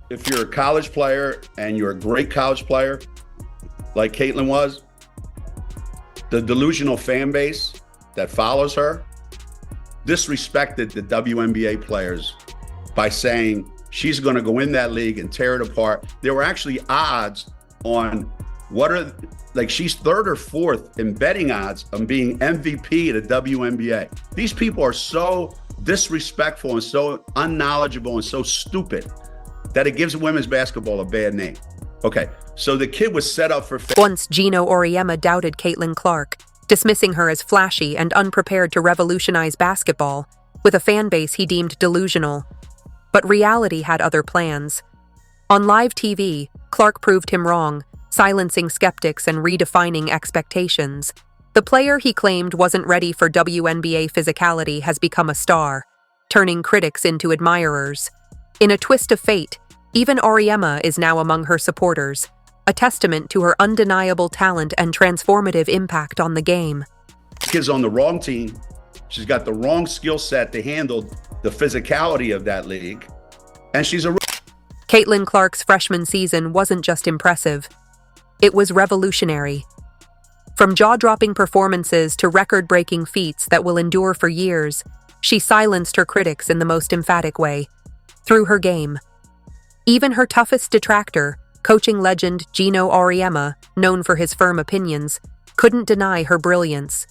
if you're a college player and you're a great college player, like Caitlin was, the delusional fan base that follows her disrespected the WNBA players by saying she's going to go in that league and tear it apart. There were actually odds on she's third or fourth in betting odds on being MVP of the WNBA. These people are so disrespectful and so unknowledgeable and so stupid that it gives women's basketball a bad name. Okay, so the kid was set up for... Once Geno Auriemma doubted Caitlin Clark, dismissing her as flashy and unprepared to revolutionize basketball, with a fan base he deemed delusional. But reality had other plans. On live TV, Clark proved him wrong, silencing skeptics and redefining expectations. The player he claimed wasn't ready for WNBA physicality has become a star, turning critics into admirers. In a twist of fate, even Auriemma is now among her supporters, a testament to her undeniable talent and transformative impact on the game. Kid's on the wrong team. She's got the wrong skill set to handle the physicality of that league, and she's a... Caitlin Clark's freshman season wasn't just impressive. It was revolutionary. From jaw-dropping performances to record-breaking feats that will endure for years, she silenced her critics in the most emphatic way, through her game. Even her toughest detractor, coaching legend Geno Auriemma, known for his firm opinions, couldn't deny her brilliance.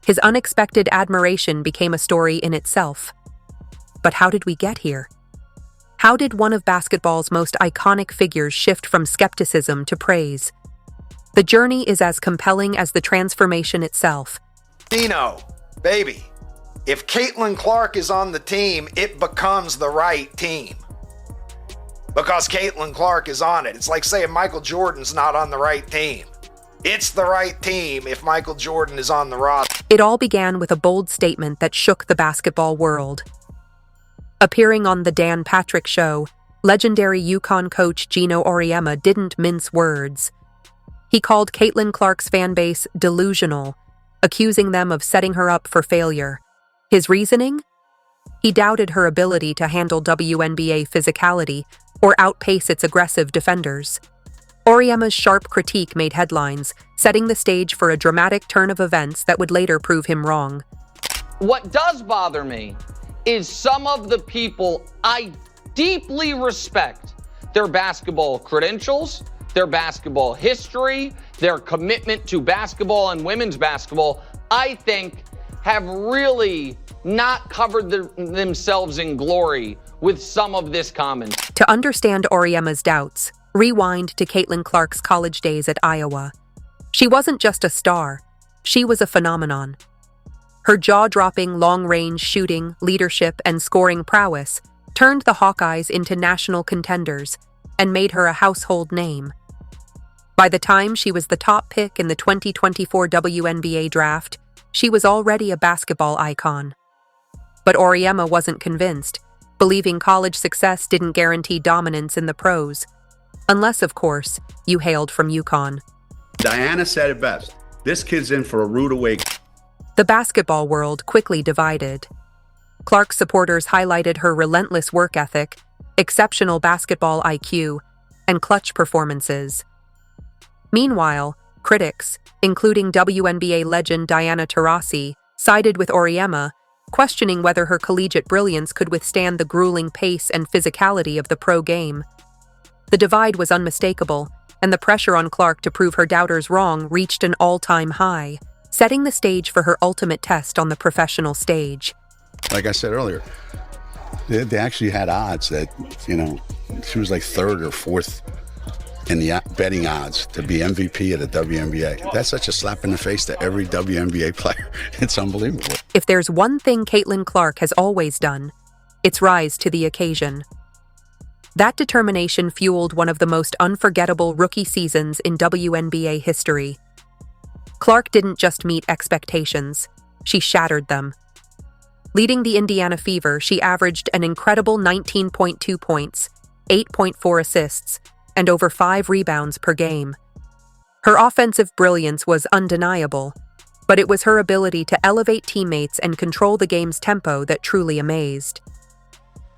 His unexpected admiration became a story in itself. But how did we get here? How did one of basketball's most iconic figures shift from skepticism to praise? The journey is as compelling as the transformation itself. Geno, baby, if Caitlin Clark is on the team, it becomes the right team. Because Caitlin Clark is on it. It's like saying Michael Jordan's not on the right team. It's the right team if Michael Jordan is on the roster. It all began with a bold statement that shook the basketball world. Appearing on The Dan Patrick Show, legendary UConn coach Geno Auriemma didn't mince words. He called Caitlin Clark's fan base delusional, accusing them of setting her up for failure. His reasoning? He doubted her ability to handle WNBA physicality or outpace its aggressive defenders. Auriemma's sharp critique made headlines, setting the stage for a dramatic turn of events that would later prove him wrong. What does bother me is some of the people I deeply respect, their basketball credentials, their basketball history, their commitment to basketball and women's basketball, I think have really not covered themselves in glory with some of this comment. To understand Auriemma's doubts, rewind to Caitlin Clark's college days at Iowa. She wasn't just a star, she was a phenomenon. Her jaw-dropping long-range shooting, leadership, and scoring prowess turned the Hawkeyes into national contenders and made her a household name. By the time she was the top pick in the 2024 WNBA draft, she was already a basketball icon. But Auriemma wasn't convinced, believing college success didn't guarantee dominance in the pros. Unless, of course, you hailed from UConn. Diana said it best. This kid's in for a rude awakening. The basketball world quickly divided. Clark's supporters highlighted her relentless work ethic, exceptional basketball IQ, and clutch performances. Meanwhile, critics, including WNBA legend Diana Taurasi, sided with Auriemma, questioning whether her collegiate brilliance could withstand the grueling pace and physicality of the pro game. The divide was unmistakable, and the pressure on Clark to prove her doubters wrong reached an all-time high, setting the stage for her ultimate test on the professional stage. Like I said earlier, they actually had odds that, she was like third or fourth in the betting odds to be MVP of the WNBA. That's such a slap in the face to every WNBA player. It's unbelievable. If there's one thing Caitlin Clark has always done, it's rise to the occasion. That determination fueled one of the most unforgettable rookie seasons in WNBA history. Clark didn't just meet expectations, she shattered them. Leading the Indiana Fever, she averaged an incredible 19.2 points, 8.4 assists, and over 5 rebounds per game. Her offensive brilliance was undeniable, but it was her ability to elevate teammates and control the game's tempo that truly amazed.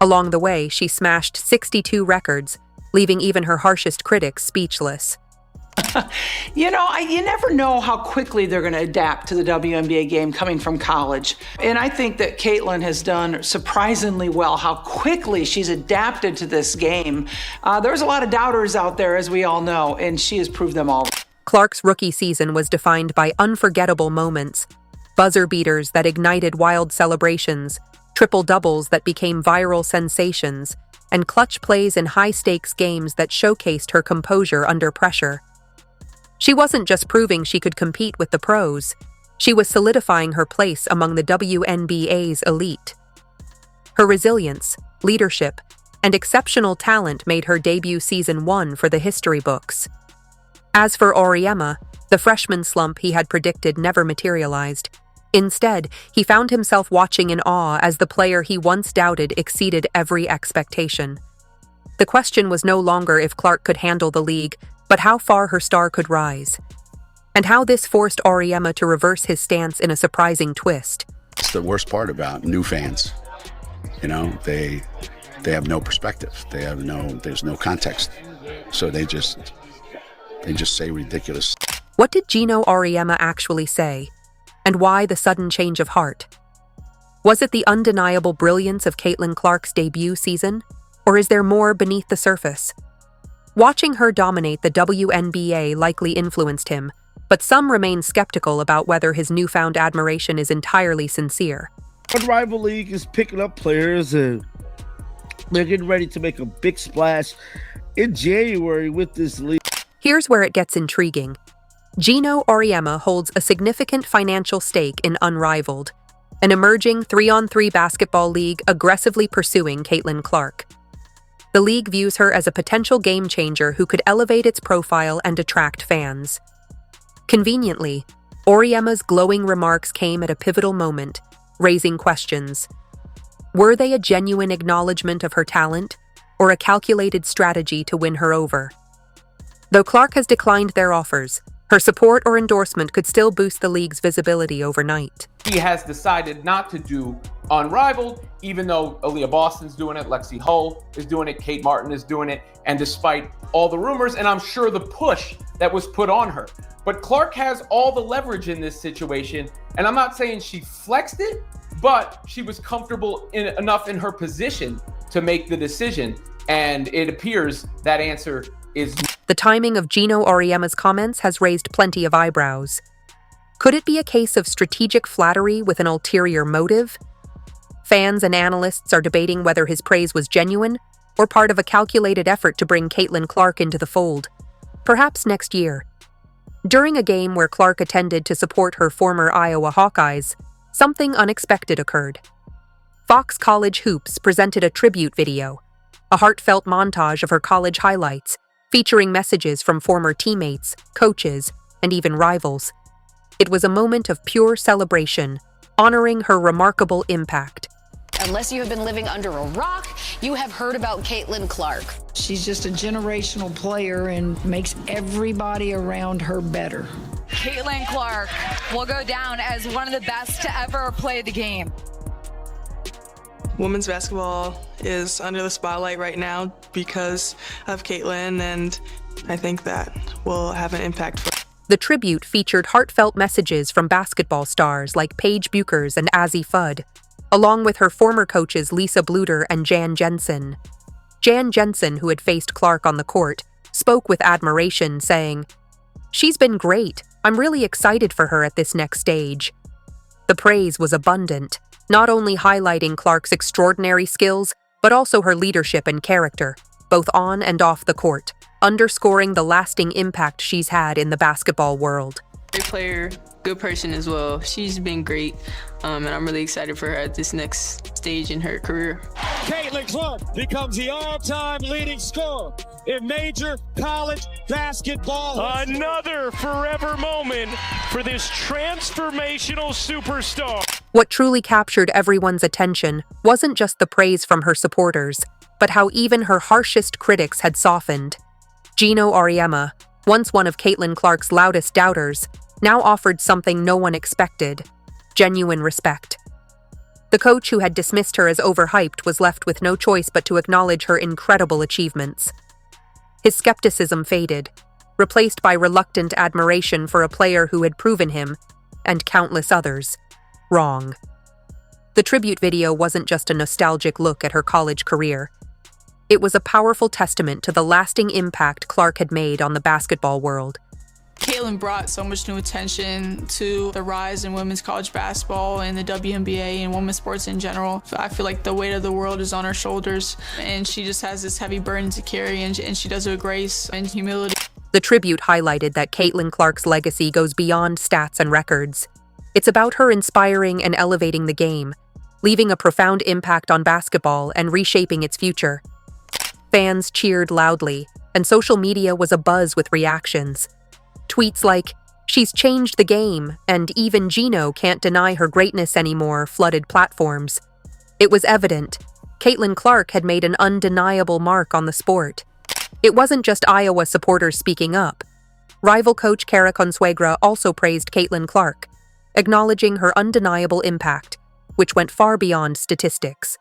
Along the way, she smashed 62 records, leaving even her harshest critics speechless. You never know how quickly they're going to adapt to the WNBA game coming from college. And I think that Caitlin has done surprisingly well, how quickly she's adapted to this game. There's a lot of doubters out there, as we all know, and she has proved them all. Clark's rookie season was defined by unforgettable moments, buzzer beaters that ignited wild celebrations, triple-doubles that became viral sensations, and clutch plays in high-stakes games that showcased her composure under pressure. She wasn't just proving she could compete with the pros, she was solidifying her place among the WNBA's elite. Her resilience, leadership, and exceptional talent made her debut season one for the history books. As for Auriemma, the freshman slump he had predicted never materialized. Instead, he found himself watching in awe as the player he once doubted exceeded every expectation. The question was no longer if Clark could handle the league, but how far her star could rise. And how this forced Auriemma to reverse his stance in a surprising twist. It's the worst part about new fans. They have no perspective. There's no context. So they just say ridiculous. What did Geno Auriemma actually say? And why the sudden change of heart? Was it the undeniable brilliance of Caitlin Clark's debut season? Or is there more beneath the surface? Watching her dominate the WNBA likely influenced him, but some remain skeptical about whether his newfound admiration is entirely sincere. Our rival league is picking up players and they're getting ready to make a big splash in January with this league. Here's where it gets intriguing. Geno Auriemma holds a significant financial stake in Unrivaled, an emerging 3-on-3 basketball league aggressively pursuing Caitlin Clark. The league views her as a potential game changer who could elevate its profile and attract fans. Conveniently, Auriemma's glowing remarks came at a pivotal moment, raising questions. Were they a genuine acknowledgement of her talent, or a calculated strategy to win her over? Though Clark has declined their offers, her support or endorsement could still boost the league's visibility overnight. He has decided not to do Unrivaled, even though Aaliyah Boston's doing it, Lexi Hull is doing it, Kate Martin is doing it, and despite all the rumors, and I'm sure the push that was put on her. But Clark has all the leverage in this situation, and I'm not saying she flexed it, but she was comfortable enough in her position to make the decision, and it appears that answer is... The timing of Geno Auriemma's comments has raised plenty of eyebrows. Could it be a case of strategic flattery with an ulterior motive? Fans and analysts are debating whether his praise was genuine or part of a calculated effort to bring Caitlin Clark into the fold, perhaps next year. During a game where Clark attended to support her former Iowa Hawkeyes, something unexpected occurred. Fox College Hoops presented a tribute video, a heartfelt montage of her college highlights, featuring messages from former teammates, coaches, and even rivals. It was a moment of pure celebration, honoring her remarkable impact. Unless you have been living under a rock, you have heard about Caitlin Clark. She's just a generational player and makes everybody around her better. Caitlin Clark will go down as one of the best to ever play the game. Women's basketball is under the spotlight right now because of Caitlin, and I think that will have an impact. The tribute featured heartfelt messages from basketball stars like Paige Buchers and Azzi Fudd, along with her former coaches Lisa Bluder and Jan Jensen. Jan Jensen, who had faced Clark on the court, spoke with admiration, saying, "She's been great. I'm really excited for her at this next stage." The praise was abundant, not only highlighting Clark's extraordinary skills, but also her leadership and character, both on and off the court, underscoring the lasting impact she's had in the basketball world. Great player, good person as well. She's been great, and I'm really excited for her at this next stage in her career. Caitlin Clark becomes the all-time leading scorer in major college basketball. Another forever moment for this transformational superstar. What truly captured everyone's attention wasn't just the praise from her supporters, but how even her harshest critics had softened. Geno Auriemma, once one of Caitlin Clark's loudest doubters, now offered something no one expected: genuine respect. The coach who had dismissed her as overhyped was left with no choice but to acknowledge her incredible achievements. His skepticism faded, replaced by reluctant admiration for a player who had proven him, and countless others, wrong. The tribute video wasn't just a nostalgic look at her college career. It was a powerful testament to the lasting impact Clark had made on the basketball world. Caitlin brought so much new attention to the rise in women's college basketball and the WNBA and women's sports in general. I feel like the weight of the world is on her shoulders, and she just has this heavy burden to carry, and she does it with grace and humility. The tribute highlighted that Caitlin Clark's legacy goes beyond stats and records. It's about her inspiring and elevating the game, leaving a profound impact on basketball and reshaping its future. Fans cheered loudly, and social media was abuzz with reactions. Tweets like, "She's changed the game," and "Even Geno can't deny her greatness anymore" flooded platforms. It was evident, Caitlin Clark had made an undeniable mark on the sport. It wasn't just Iowa supporters speaking up. Rival coach Cara Consuegra also praised Caitlin Clark, acknowledging her undeniable impact, which went far beyond statistics.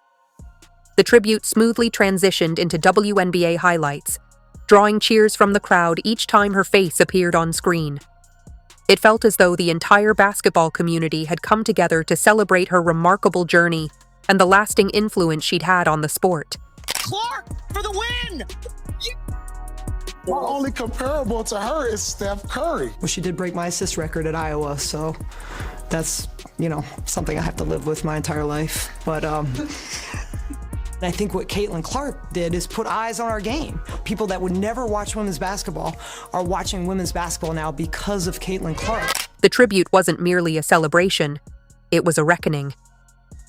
The tribute smoothly transitioned into WNBA highlights, drawing cheers from the crowd each time her face appeared on screen. It felt as though the entire basketball community had come together to celebrate her remarkable journey and the lasting influence she'd had on the sport. Clark for the win! Our only comparable to her is Steph Curry. Well, she did break my assist record at Iowa, so that's, something I have to live with my entire life. But I think what Caitlin Clark did is put eyes on our game. People that would never watch women's basketball are watching women's basketball now because of Caitlin Clark. The tribute wasn't merely a celebration, it was a reckoning.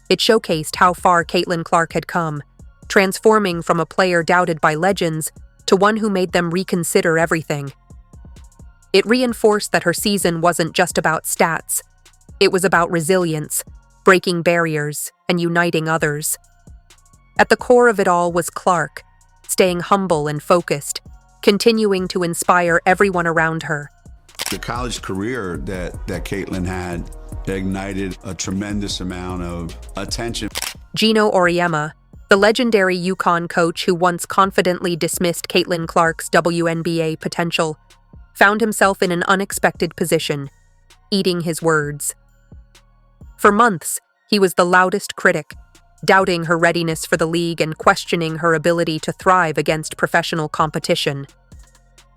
It showcased how far Caitlin Clark had come, transforming from a player doubted by legends to one who made them reconsider everything. It reinforced that her season wasn't just about stats. It was about resilience, breaking barriers, and uniting others. At the core of it all was Clark, staying humble and focused, continuing to inspire everyone around her. The college career that Caitlin had ignited a tremendous amount of attention. Geno Auriemma, the legendary UConn coach who once confidently dismissed Caitlin Clark's WNBA potential, found himself in an unexpected position, eating his words. For months, he was the loudest critic, doubting her readiness for the league and questioning her ability to thrive against professional competition.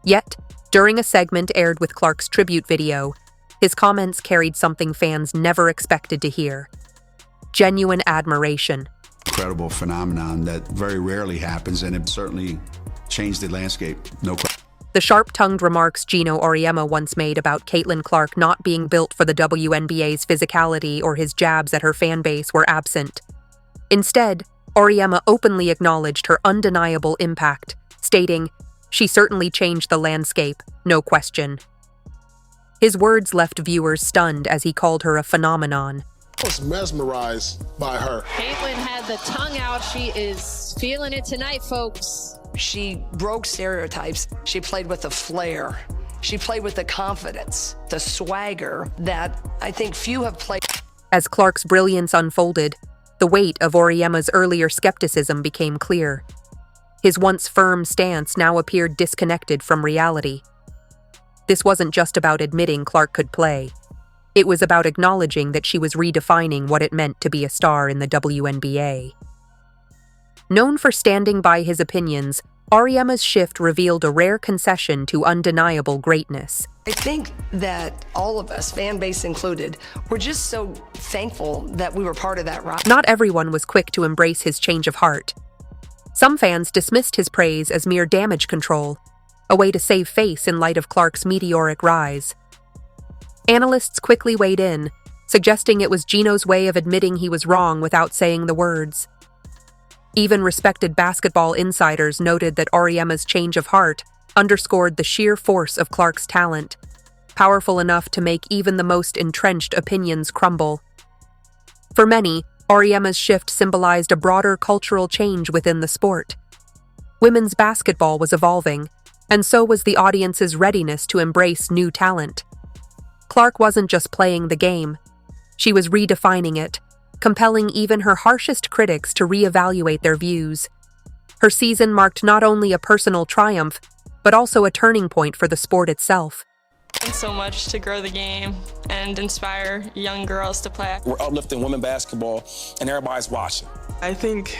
Yet, during a segment aired with Clark's tribute video, his comments carried something fans never expected to hear: genuine admiration. Incredible phenomenon that very rarely happens, and it certainly changed the landscape. No question. The sharp-tongued remarks Geno Auriemma once made about Caitlin Clark not being built for the WNBA's physicality or his jabs at her fan base were absent. Instead, Auriemma openly acknowledged her undeniable impact, stating, "She certainly changed the landscape, no question." His words left viewers stunned as he called her a phenomenon. I was mesmerized by her. Caitlin had the tongue out. She is feeling it tonight, folks. She broke stereotypes. She played with a flair. She played with the confidence, the swagger that I think few have played. As Clark's brilliance unfolded, the weight of Auriemma's earlier skepticism became clear. His once firm stance now appeared disconnected from reality. This wasn't just about admitting Clark could play. It was about acknowledging that she was redefining what it meant to be a star in the WNBA. Known for standing by his opinions, Auriemma's shift revealed a rare concession to undeniable greatness. I think that all of us, fan base included, were just so thankful that we were part of that ride. Not everyone was quick to embrace his change of heart. Some fans dismissed his praise as mere damage control, a way to save face in light of Clark's meteoric rise. Analysts quickly weighed in, suggesting it was Geno's way of admitting he was wrong without saying the words. Even respected basketball insiders noted that Auriemma's change of heart underscored the sheer force of Clark's talent, powerful enough to make even the most entrenched opinions crumble. For many, Auriemma's shift symbolized a broader cultural change within the sport. Women's basketball was evolving, and so was the audience's readiness to embrace new talent. Clark wasn't just playing the game. She was redefining it, compelling even her harshest critics to reevaluate their views. Her season marked not only a personal triumph, but also a turning point for the sport itself. And so much to grow the game and inspire young girls to play. We're uplifting women basketball, and everybody's watching. I think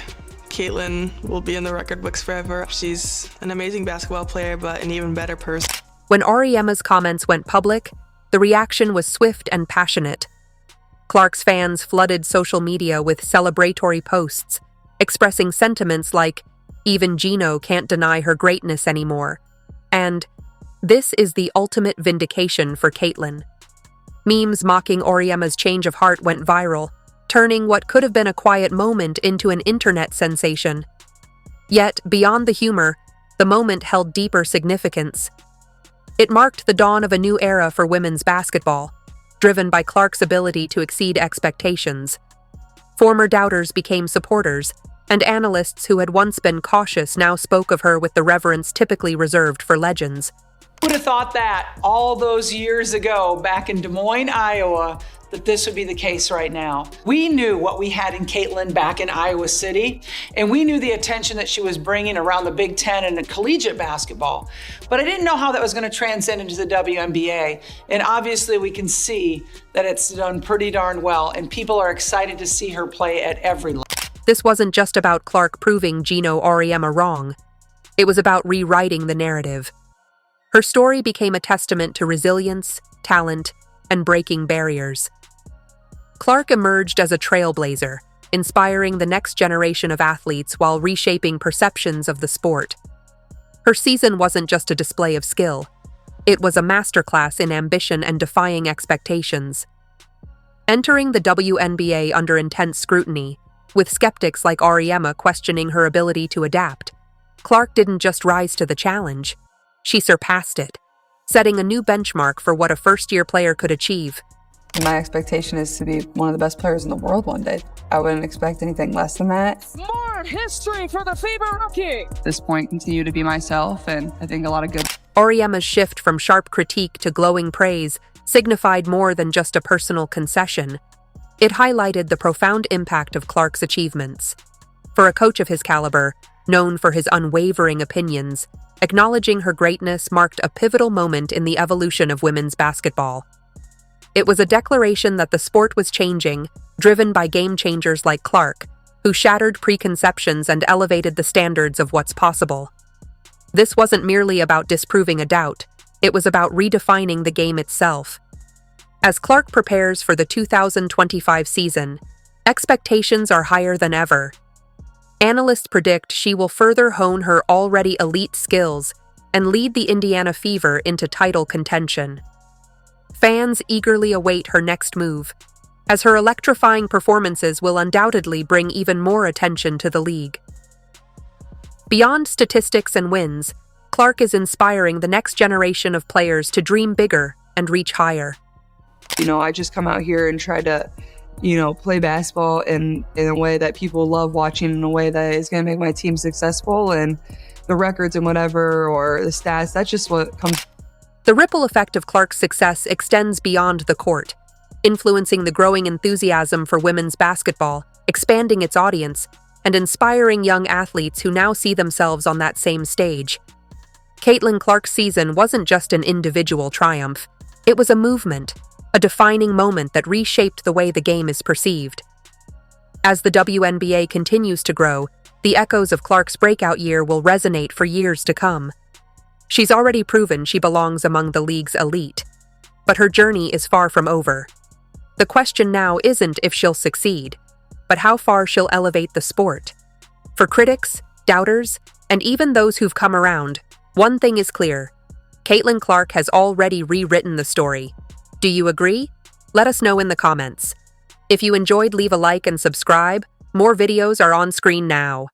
Caitlin will be in the record books forever. She's an amazing basketball player, but an even better person. When Auriemma's comments went public, the reaction was swift and passionate. Clark's fans flooded social media with celebratory posts, expressing sentiments like, "Even Geno can't deny her greatness anymore," and "This is the ultimate vindication for Caitlin." Memes mocking Auriemma's change of heart went viral, turning what could have been a quiet moment into an internet sensation. Yet, beyond the humor, the moment held deeper significance. It marked the dawn of a new era for women's basketball, driven by Clark's ability to exceed expectations. Former doubters became supporters, and analysts who had once been cautious now spoke of her with the reverence typically reserved for legends. Who'd have thought that all those years ago back in Des Moines, Iowa, that this would be the case right now? We knew what we had in Caitlin back in Iowa City, and we knew the attention that she was bringing around the Big Ten and collegiate basketball. But I didn't know how that was going to transcend into the WNBA. And obviously we can see that it's done pretty darn well, and people are excited to see her play at every level. This wasn't just about Clark proving Geno Auriemma wrong. It was about rewriting the narrative. Her story became a testament to resilience, talent, and breaking barriers. Clark emerged as a trailblazer, inspiring the next generation of athletes while reshaping perceptions of the sport. Her season wasn't just a display of skill. It was a masterclass in ambition and defying expectations. Entering the WNBA under intense scrutiny, with skeptics like Auriemma questioning her ability to adapt, Clark didn't just rise to the challenge. She surpassed it, setting a new benchmark for what a first-year player could achieve. My expectation is to be one of the best players in the world one day. I wouldn't expect anything less than that. More history for the FIBA rookie! At this point, continue to be myself, and I think a lot of good. Auriemma's shift from sharp critique to glowing praise signified more than just a personal concession. It highlighted the profound impact of Clark's achievements. For a coach of his caliber, known for his unwavering opinions, acknowledging her greatness marked a pivotal moment in the evolution of women's basketball. It was a declaration that the sport was changing, driven by game-changers like Clark, who shattered preconceptions and elevated the standards of what's possible. This wasn't merely about disproving a doubt, it was about redefining the game itself. As Clark prepares for the 2025 season, expectations are higher than ever. Analysts predict she will further hone her already elite skills and lead the Indiana Fever into title contention. Fans eagerly await her next move, as her electrifying performances will undoubtedly bring even more attention to the league. Beyond statistics and wins, Clark is inspiring the next generation of players to dream bigger and reach higher. I just come out here and try to play basketball in a way that people love watching, in a way that is going to make my team successful, and the records and whatever, or the stats, that's just what comes. The ripple effect of Clark's success extends beyond the court, influencing the growing enthusiasm for women's basketball, expanding its audience, and inspiring young athletes who now see themselves on that same stage. Caitlin Clark's season wasn't just an individual triumph, it was a movement, a defining moment that reshaped the way the game is perceived. As the WNBA continues to grow, the echoes of Clark's breakout year will resonate for years to come. She's already proven she belongs among the league's elite, but her journey is far from over. The question now isn't if she'll succeed, but how far she'll elevate the sport. For critics, doubters, and even those who've come around, one thing is clear: Caitlin Clark has already rewritten the story. Do you agree? Let us know in the comments. If you enjoyed, leave a like and subscribe. More videos are on screen now.